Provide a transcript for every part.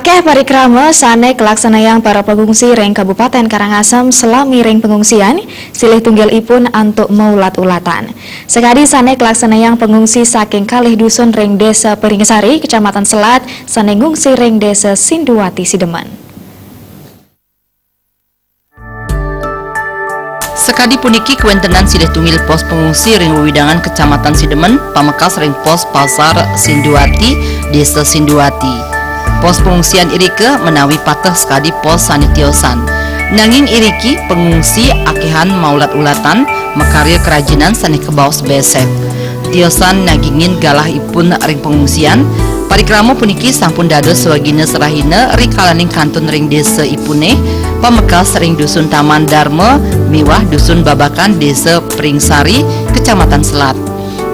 Akeh parikrama sane kelaksanayang para pengungsi ring Kabupaten Karangasem selami ring pengungsian silih tunggal ipun antuk maulat-ulatan. Sekadi sane kelaksanayang pengungsi saking kalih dusun ring Desa Peringesari, Kecamatan Selat, sane ngungsi ring Desa Sinduwati Sidemen. Sekadi puniki kuentenan silih tunggil pos pengungsi ring Wewidangan Kecamatan Sidemen, pamekas ring pos Pasar Sinduwati, Desa Sinduwati. Pos pengungsian irike menawi patah sekadi pos sanitiosan. Nanging iriki pengungsi akehan maulat-ulatan makarya kerajinan sani kebaos besek. Tiosan nagingin galah ipun ring pengungsian. Parikramo puniki sampun dados swagina serahina rikalaning kantun ring desa ipune, pamekas ring dusun Taman Dharma miwah dusun Babakan Desa Pringsari, Kecamatan Selat.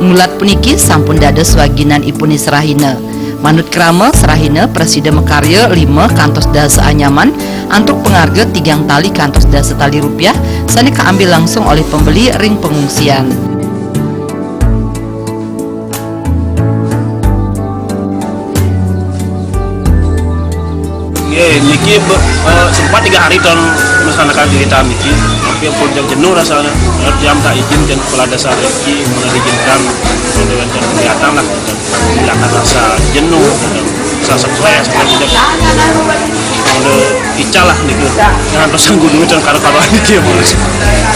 Ngulat puniki sampun dados swaginan ipuni serahina. Manut krama serahina presiden mekarya 5 kantos dasa anyaman antuk pengharga 3 tali kantos dasa tali rupiah sani keambil langsung oleh pembeli ring pengungsian. Niki sempat 3 hari tahun melaksanakan kegiatan niki, tapi pun jenuh rasanya. Jam tak izin dan kepala desa niki mengizinkan dengan kegiatan lah, menghilangkan rasa jenuh, rasa stres, tidak ical lah niki. Jangan pasang gunung dan karo-karo niki mulus.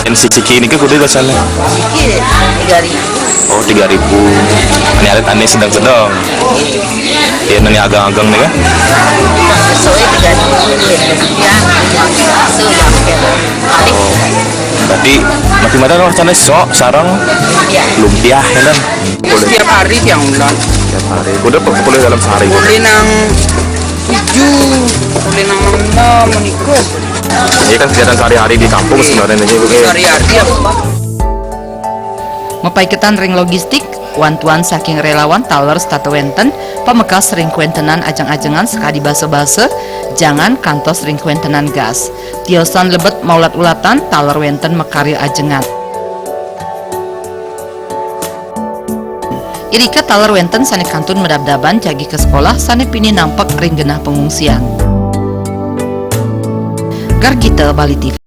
Dan si Ciki ini ke kudu rasanya? Ciki 3.000. Oh 3.000. Ini ada tani sedang-sedang. Ya nani agang-agang nih kan? Sesuai 3.000 ya. Oh, berarti makin mana orang sana sok sarang lumpia ya kan? Setiap hari tiang bulan. Setiap hari. Udah boleh dalam sehari. Boleh nang 7, boleh nang 6 menikah. Ini kan kegiatan sehari-hari di kampung sebenarnya ini. Sehari-hari apa? Mepaiketan ring logistik, wantuan saking relawan taler statu wenten, pamekas ring kuentenan ajang-ajangan sekadi basa-basa, jangan kantos ring kuentenan gas. Tiosan lebet maulat-ulatan taler wenten mekarya ajengan. Irika taler wenten sani kantun medab-daban jagi ke sekolah sani pini nampak ring genah pengungsian. Gargita Bali TV.